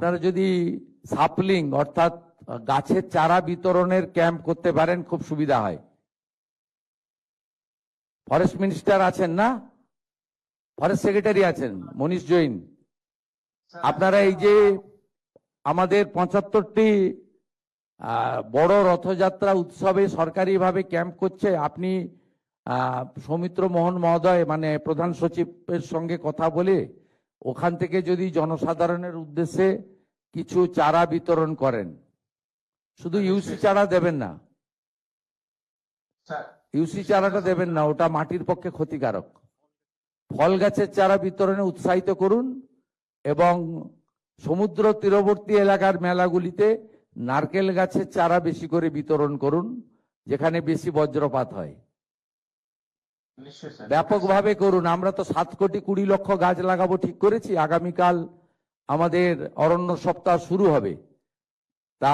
আপনারা যদি সাপলিং অর্থাৎ গাছের চারা বিতরণের ক্যাম্প করতে পারেন খুব সুবিধা হয়। ফরেস্ট মিনিস্টার আছেন না, ফরেস্ট সেক্রেটারি আছেন মনীষ জৈন, আপনারা এই যে আমাদের 75টি বড় রথযাত্রা উৎসবে সরকারিভাবে ক্যাম্প করছে, আপনি সৌমিত্র মোহন মহোদয় মানে প্রধান সচিবের সঙ্গে কথা বলে ওখান থেকে যদি জনসাধারণের উদ্দেশ্যে কিছু চারা বিতরণ করেন, শুধু ইউসি চারা দেবেন না, ইউসি চারাটা দেবেন না, ওটা মাটির পক্ষে ক্ষতিকারক। ফল গাছের চারা বিতরণে উৎসাহিত করুন এবং সমুদ্র তীরবর্তী এলাকার মেলাগুলিতে নারকেল গাছের চারা বেশি করে বিতরণ করুন, যেখানে বেশি বজ্রপাত হয়। ব্যাপকভাবে করুন। আমরা তো 7,20,00,000 গাছ লাগাবো ঠিক করেছি। আগামীকাল আমাদের অরণ্য সপ্তাহ শুরু হবে। তা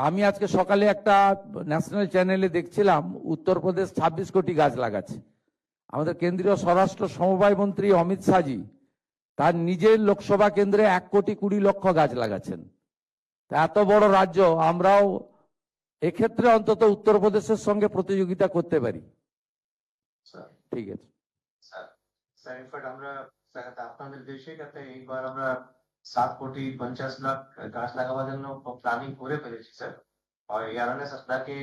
আমি আজকে সকালে একটা ন্যাশনাল চ্যানেলে দেখছিলাম উত্তরপ্রদেশ 26 কোটি গাছ লাগাচ্ছে। আমাদের কেন্দ্রীয় স্বরাষ্ট্র সমবায় মন্ত্রী অমিত শাহজি তার নিজের লোকসভা কেন্দ্রে 1,20,00,000 গাছ লাগাচ্ছেন। তা এত বড় রাজ্য, আমরাও এক্ষেত্রে অন্তত উত্তরপ্রদেশের সঙ্গে প্রতিযোগিতা করতে পারি। ঠিক আছে স্যার, ইনফ্যাক্ট আমরা আপনাদের দেশে এইবার আমরা 7,50,00,000 গাছ লাগাবার জন্য প্ল্যানিং করে ফেলেছি স্যার। আর এয়ারনেস আপনাকে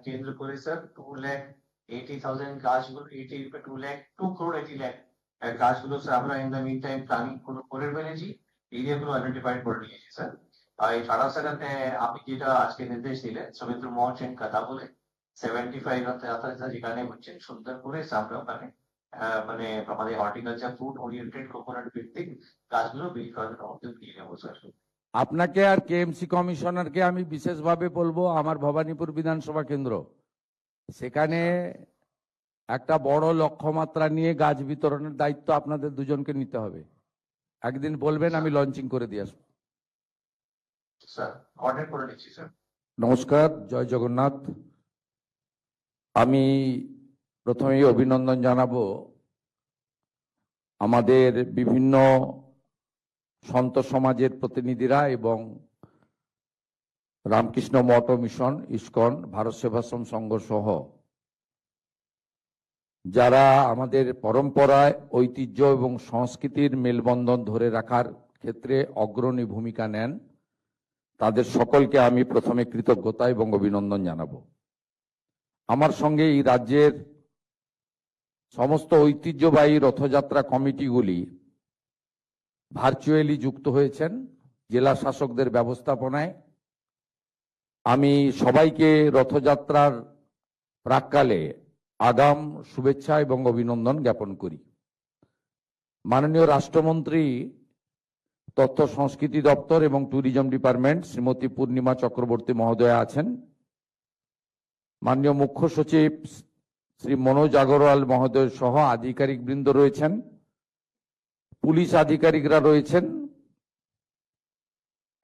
কেন্দ্র করে স্যার 2,80,000 গাছগুলো 2,80,00,000 গাছগুলো স্যার আমরা in the meantime planning করে ফেলেছি, এরিয়াগুলো আইডেন্টিফাই করে নিয়েছি স্যার। আর এছাড়া স্যার আপনি যেটা আজকে নির্দেশ দিলেন সৌমিত্র মোহন সেন কথা বলে 75 যেখানে হচ্ছে সুন্দর করে আমরা ওখানে মানে আমাদের হর্টিকালচার ফুড ওরিয়েন্টেড কোকোনাট ভিত্তিক গাছগুলো বিল করার উদ্যোগ নিয়ে নেবো স্যার। আপনাকে আর কেএমসি কমিশনারকে আমি বিশেষভাবে বলবো, আমার ভবানীপুর বিধানসভা কেন্দ্র সেখানে একটা বড় লক্ষ্যমাত্রা নিয়ে গাছ বিতরণের দায়িত্ব আপনাদের দুজনকে নিতে হবে। একদিন বলবেন, আমি লঞ্চিং করে দিয়ে আসবো। স্যার অর্ডার করে নিচ্ছি স্যার। নমস্কার, জয় জগন্নাথ। আমি প্রথমেই অভিনন্দন জানাবো আমাদের বিভিন্ন সন্ত সমাজের প্রতিনিধিরা এবং রামকৃষ্ণ মঠ মিশন, ইস্কন, ভারত সেবাশ্রম সংঘ সহ যারা আমাদের পরম্পরায় ঐতিহ্য এবং সংস্কৃতির মেলবন্ধন ধরে রাখার ক্ষেত্রে অগ্রণী ভূমিকা নেন, তাদের সকলকে আমি প্রথমে কৃতজ্ঞতা এবং অভিনন্দন জানাবো। আমার সঙ্গে এই রাজ্যের সমস্ত ঐতিহ্যবাহী রথযাত্রা কমিটিগুলি ভার্চুয়ালি যুক্ত হয়েছেন জেলা শাসকদের ব্যবস্থাপনায়। আমি সবাইকে রথযাত্রার প্রাক্কালে আগাম শুভেচ্ছা এবং অভিনন্দন জ্ঞাপন করি। মাননীয় রাষ্ট্রমন্ত্রী তথ্য সংস্কৃতি দপ্তর এবং ট্যুরিজম ডিপার্টমেন্ট শ্রীমতী পূর্ণিমা চক্রবর্তী মহোদয়া আছেন। মাননীয় মুখ্য সচিব শ্রী মনোজ আগরওয়াল মহোদয় সহ আধিকারিক বৃন্দ রয়েছেন, পুলিশ আধিকারিকরা রয়েছেন,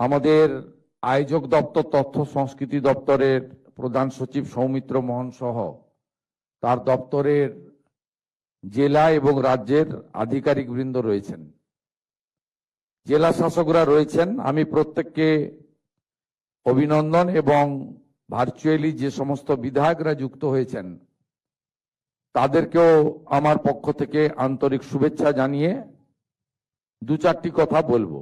আমাদের আয়োজক দপ্তর তথ্য সংস্কৃতি দপ্তরের প্রধান সচিব সৌমিত্র মোহন সহ তার দপ্তরের জেলা এবং রাজ্যের আধিকারিক বৃন্দ রয়েছেন, জেলা শাসকরা রয়েছেন। আমি প্রত্যেককে অভিনন্দন এবং ভার্চুয়ালি যে সমস্ত বিধায়করা যুক্ত হয়েছেন তাদেরকেও আমার পক্ষ থেকে আন্তরিক শুভেচ্ছা জানিয়ে দু চারটি কথা বলবো।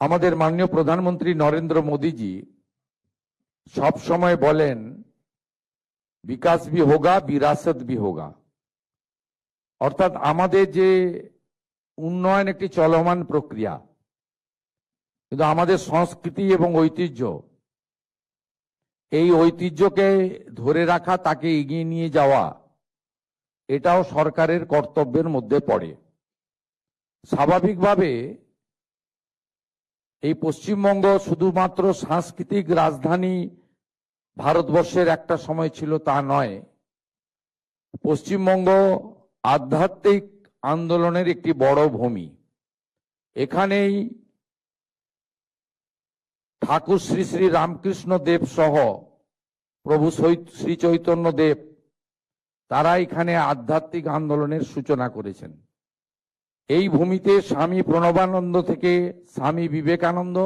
আমাদের মাননীয় প্রধানমন্ত্রী নরেন্দ্র মোদীজি সব সময় বলেন বিকাশ ভি হোগা বিরাসত ভি হোগা, অর্থাৎ আমাদের যে উন্নয়ন একটি চলমান প্রক্রিয়া, কিন্তু আমাদের সংস্কৃতি এবং ঐতিহ্য, এই ঐতিহ্যকে ধরে রাখা, তাকে এগিয়ে নিয়ে যাওয়া, এটাও সরকারের কর্তব্যের মধ্যে পড়ে। স্বাভাবিকভাবে এই পশ্চিমবঙ্গ শুধুমাত্র সাংস্কৃতিক রাজধানী ভারতবর্ষের একটা সময় ছিল তা নয়, পশ্চিমবঙ্গ আধ্যাত্মিক আন্দোলনের একটি বড় ভূমি। এখানেই ঠাকুর শ্রী শ্রী রামকৃষ্ণ দেব সহ প্রভু শ্রী চৈতন্য দেব তারা এখানে আধ্যাত্মিক আন্দোলনের সূচনা করেছেন। এই ভূমিতে স্বামী প্রণবানন্দ থেকে স্বামী বিবেকানন্দ,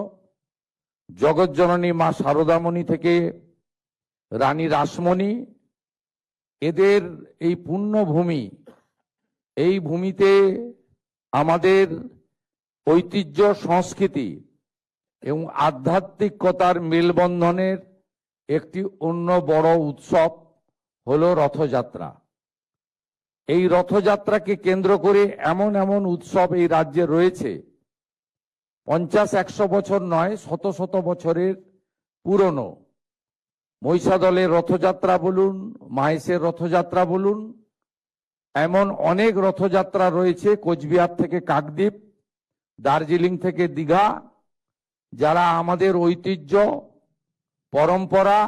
জগৎজননী মা শারদামণি থেকে রানী রাসমণি, এদের এই পুণ্যভূমি, এই ভূমিতে আমাদের ঐতিহ্য, সংস্কৃতি এবং আধ্যাত্মিকতার মেলবন্ধনের একটি অন্য বড় উৎসব হলো রথযাত্রা। এই রথযাত্রাকে কেন্দ্র করে এমন এমন উৎসব এই রাজ্যে রয়েছে 50-100 বছর নয়, শত শত বছরের পুরনো। মহিষাদলের রথযাত্রা বলুন, মাহেশের রথযাত্রা বলুন, এমন অনেক রথযাত্রা রয়েছে, কোচবিহার থেকে কাকদ্বীপ, দার্জিলিং থেকে দীঘা, যারা আমাদের ঐতিহ্য, পরম্পরা,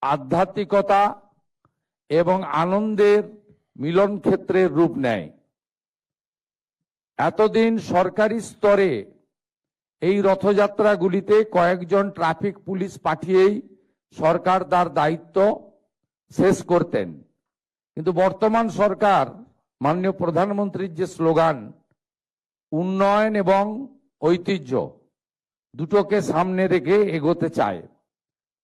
আধ্যাত্মিকতা এবং আনন্দের মিলন ক্ষেত্রের রূপ নেয়। এতদিন সরকারি স্তরে এই রথযাত্রাগুলিতে কয়েকজন ট্রাফিক পুলিশ পাঠিয়েই সরকার তার দায়িত্ব শেষ করতেন, কিন্তু বর্তমান সরকার মাননীয় প্রধানমন্ত্রীর যে স্লোগান উন্নয়ন এবং ঐতিহ্য দুটোকে সামনে রেখে এগোতে চায়,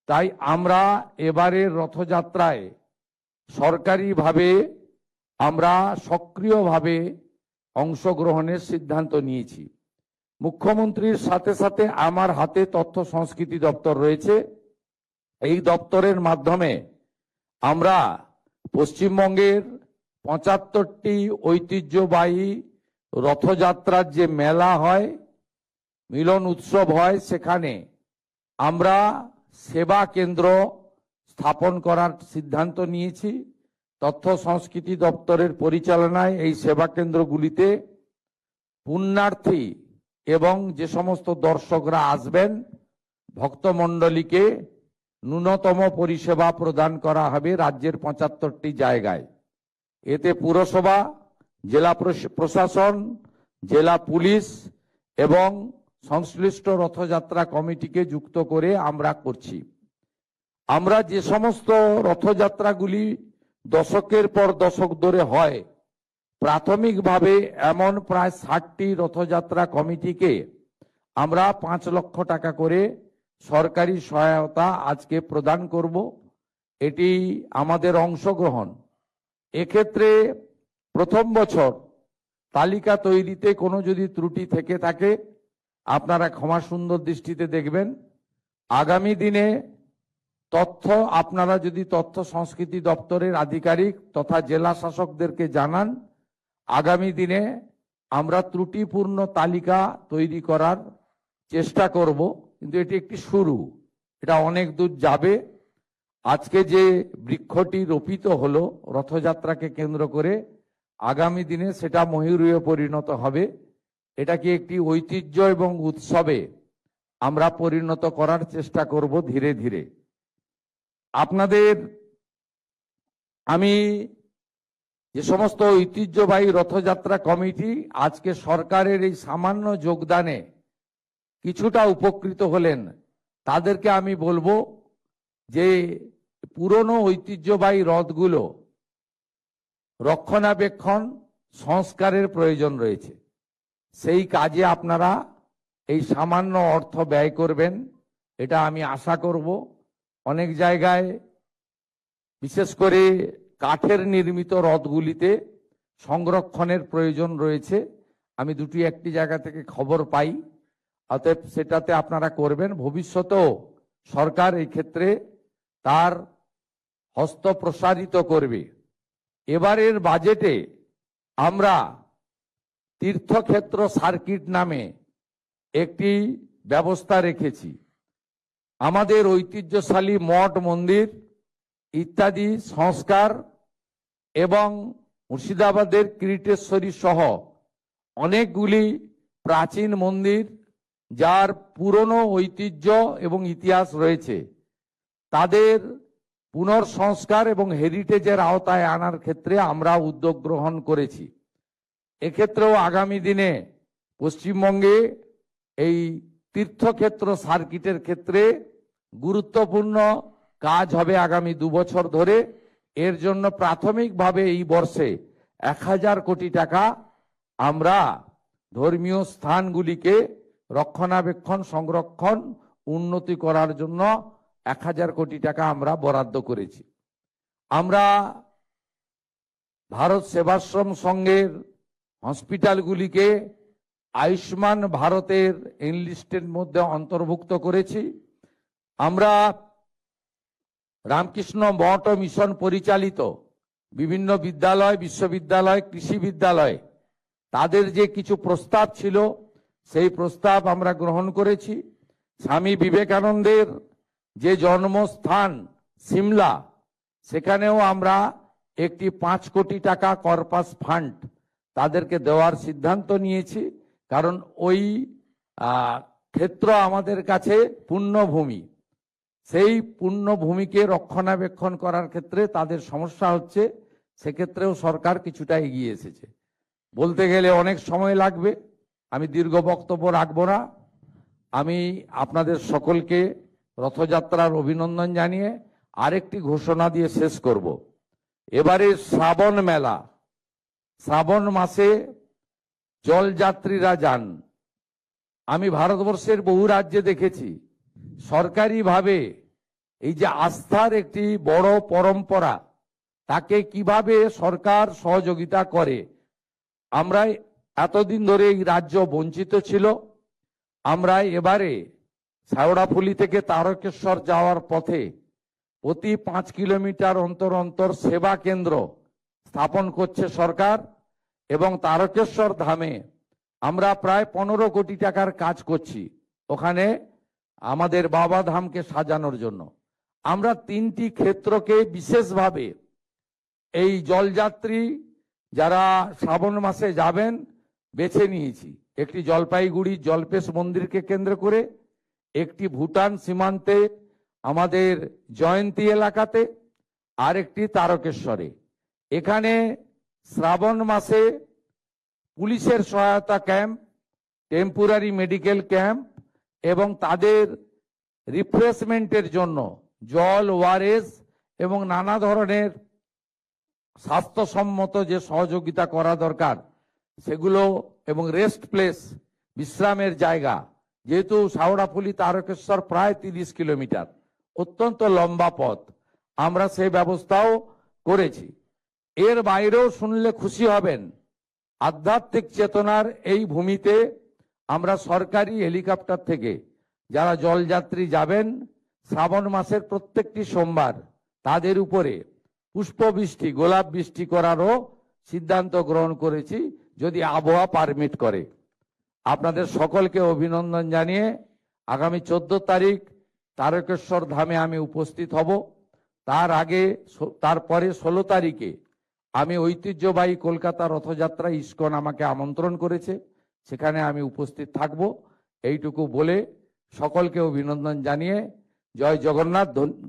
তাই আমরা এবারের রথযাত্রায় সরকারিভাবে আমরা সক্রিয়ভাবে অংশগ্রহণের সিদ্ধান্ত নিয়েছি। মুখ্যমন্ত্রীর সাথে সাথে আমার হাতে তথ্য সংস্কৃতি দপ্তর রয়েছে। এই দপ্তরের মাধ্যমে আমরা পশ্চিমবঙ্গের 75টি ঐতিহ্যবাহী রথযাত্রার যে মেলা হয়, মিলন উৎসব হয়, সেখানে আমরা সেবা কেন্দ্র স্থাপন করার সিদ্ধান্ত নিয়েছি। তথ্য সংস্কৃতি দপ্তরের পরিচালনায় এই সেবা কেন্দ্রগুলিতে পুণ্যার্থী এবং যে সমস্ত দর্শকরা আসবেন, ভক্তমণ্ডলীকে ন্যূনতম পরিষেবা প্রদান করা হবে রাজ্যের 75টি জায়গায়। এতে পুরসভা, জেলা প্রশাসন, জেলা পুলিশ এবং সংশ্লিষ্ট রথযাত্রা কমিটিকে যুক্ত করে আমরা করছি। আমরা যে সমস্ত রথযাত্রাগুলি দশকের পর দশক ধরে হয়, প্রাথমিকভাবে এমন প্রায় 60টি রথযাত্রা কমিটিকে আমরা 5 লক্ষ টাকা করে সরকারি সহায়তা আজকে প্রদান করব। এটি আমাদের অংশগ্রহণ। এক্ষেত্রে প্রথম বছর তালিকা তৈরিতে কোনো যদি ত্রুটি থেকে থাকে আপনারা ক্ষমা সুন্দর দৃষ্টিতে দেখবেন। আগামী দিনে তথ্য আপনারা যদি তথ্য সংস্কৃতি দপ্তরের আধিকারিক তথা জেলা শাসকদেরকে জানান, আগামী দিনে আমরা ত্রুটিপূর্ণ তালিকা তৈরি করার চেষ্টা করব। কিন্তু এটি একটি শুরু, এটা অনেক দূর যাবে। আজকে যে বৃক্ষটি রোপিত হলো রথযাত্রাকে কেন্দ্র করে, আগামী দিনে সেটা ময়ূরীয় পরিণত হবে। এটাকে একটি ঐতিহ্য এবং উৎসবে আমরা পরিণত করার চেষ্টা করব ধীরে ধীরে। আপনাদের আমি যে সমস্ত ঐতিহ্যবাহী রথযাত্রা কমিটি আজকে সরকারের এই সামান্য যোগদানে কিছুটা উপকৃত হলেন, তাদেরকে আমি বলবো যে পুরনো ঐতিহ্যবাহী রথগুলো রক্ষণাবেক্ষণ সংস্কারের প্রয়োজন রয়েছে। সেই কাজে আপনারা এই সামান্য অর্থ ব্যয় করবেন, এটা আমি আশা করব। অনেক জায়গায় বিশেষ করে কাঠের নির্মিত রথগুলিতে সংরক্ষণের প্রয়োজন রয়েছে। আমি দুটি একটি জায়গা থেকে খবর পাই, অতএব সেটাতে আপনারা করবেন। ভবিষ্যতেও সরকার এই ক্ষেত্রে তার হস্ত প্রসারিত করবে। এবারের বাজেটে আমরা তীর্থক্ষেত্র সার্কিট নামে একটি ব্যবস্থা রেখেছি। আমাদের ঐতিহ্যশালী মঠ মন্দির ইত্যাদি সংস্কার এবং মুর্শিদাবাদের কিরিটেশ্বরী সহ অনেকগুলি প্রাচীন মন্দির যার পুরনো ঐতিহ্য এবং ইতিহাস রয়েছে, তাদের পুনর্সংস্কার এবং হেরিটেজের আওতায় আনার ক্ষেত্রে আমরা উদ্যোগ গ্রহণ করেছি। এক্ষেত্রেও আগামী দিনে পশ্চিমবঙ্গে এই তীর্থক্ষেত্র সার্কিটের ক্ষেত্রে গুরুত্বপূর্ণ কাজ হবে আগামী 2 বছর ধরে। এর জন্য প্রাথমিকভাবে এই বর্ষে 1000 কোটি টাকা আমরা ধর্মীয় স্থানগুলিকে রক্ষণাবেক্ষণ, সংরক্ষণ, উন্নতি করার জন্য 1000 কোটি টাকা আমরা বরাদ্দ করেছি। আমরা ভারত সেবাশ্রম সংঘের হসপিটালগুলিকে আয়ুষ্মান ভারতের এনলিস্টের মধ্যে অন্তর্ভুক্ত করেছি। আমরা রামকৃষ্ণ মঠ ও মিশন পরিচালিত বিভিন্ন বিদ্যালয়, বিশ্ববিদ্যালয়, কৃষি বিদ্যালয়, তাদের যে কিছু প্রস্তাব ছিল সেই প্রস্তাব আমরা গ্রহণ করেছি। স্বামী বিবেকানন্দের যে জন্মস্থান সিমলা, সেখানেও আমরা একটি 5 কোটি টাকা কর্পাস ফান্ড তাদেরকে দেওয়ার সিদ্ধান্ত নিয়েছি। কারণ ওই ক্ষেত্র আমাদের কাছে পুণ্যভূমি, সেই পুণ্যভূমিকে রক্ষণাবেক্ষণ করার ক্ষেত্রে তাদের সমস্যা হচ্ছে, সেক্ষেত্রেও সরকার কিছুটা এগিয়ে এসেছে। বলতে গেলে অনেক সময় লাগবে, আমি দীর্ঘ বক্তব্য রাখবো না। আমি আপনাদের সকলকে রথযাত্রার অভিনন্দন জানিয়ে আরেকটি ঘোষণা দিয়ে শেষ করব। এবারে শ্রাবণ মেলা, শ্রাবণ মাসে জলযাত্রীরা যান। আমি ভারতবর্ষের বহু রাজ্যে দেখেছি সরকারিভাবে এই যে আস্থার একটি বড় পরম্পরা, তাকে কিভাবে সরকার সহযোগিতা করে। আমরা এতদিন ধরে এই রাজ্য বঞ্চিত ছিল। আমরা এবারে শেওড়াফুলি থেকে তারকেশ্বর যাওয়ার পথে প্রতি 5 কিলোমিটার অন্তর অন্তর সেবা কেন্দ্র স্থাপন করছে সরকার, এবং তারকেশ্বর ধামে আমরা প্রায় 15 কোটি টাকার কাজ করছি ওখানে আমাদের বাবা ধামকে সাজানোর জন্য। আমরা 3টি ক্ষেত্রকে বিশেষভাবে এই জলযাত্রী যারা শ্রাবণ মাসে যাবেন বেছে নিয়েছি। একটি জলপাইগুড়ি জলপেশ মন্দিরকে কেন্দ্র করে, একটি ভুটান সীমান্তে আমাদের জয়ন্তী এলাকাতে, আর একটি তারকেশ্বরে। এখানে শ্রাবণ মাসে পুলিশের সহায়তা ক্যাম্প, টেম্পোরারি মেডিকেল ক্যাম্প এবং তাদের রিফ্রেশমেন্টের জন্য জল, ওআরএস এবং নানা ধরনের স্বাস্থ্যসম্মত যে সহযোগিতা করা দরকার সেগুলো, এবং রেস্ট প্লেস, বিশ্রামের জায়গা, যেহেতু শেওড়াফুলি তারকেশ্বর প্রায় 30 কিলোমিটার, অত্যন্ত লম্বা পথ, আমরা সেই ব্যবস্থাও করেছি। এর বাইরেও শুনলে খুশি হবেন, আধ্যাত্মিক চেতনার এই ভূমিতে আমরা সরকারি হেলিকপ্টার থেকে যারা জলযাত্রী যাবেন শ্রাবণ মাসের প্রত্যেকটি সোমবার তাদের উপরে পুষ্পবৃষ্টি, গোলাপ বৃষ্টি করারও সিদ্ধান্ত গ্রহণ করেছি, যদি আবহাওয়া পারমিট করে। আপনাদের সকলকে অভিনন্দন জানিয়ে আগামী 14 তারিখ তারকেশ্বর ধামে আমি উপস্থিত হব। তার আগে, তারপরে 16 তারিখে আমি ঐতিহ্যবাহী কলকাতা রথযাত্রা ইস্কন আমাকে আমন্ত্রণ করেছে, সেখানে আমি উপস্থিত থাকব। এইটুকু বলে সকলকে অভিনন্দন জানিয়ে জয় জগন্নাথ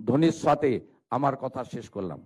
ধ্বনির সাথে আমার কথা শেষ করলাম।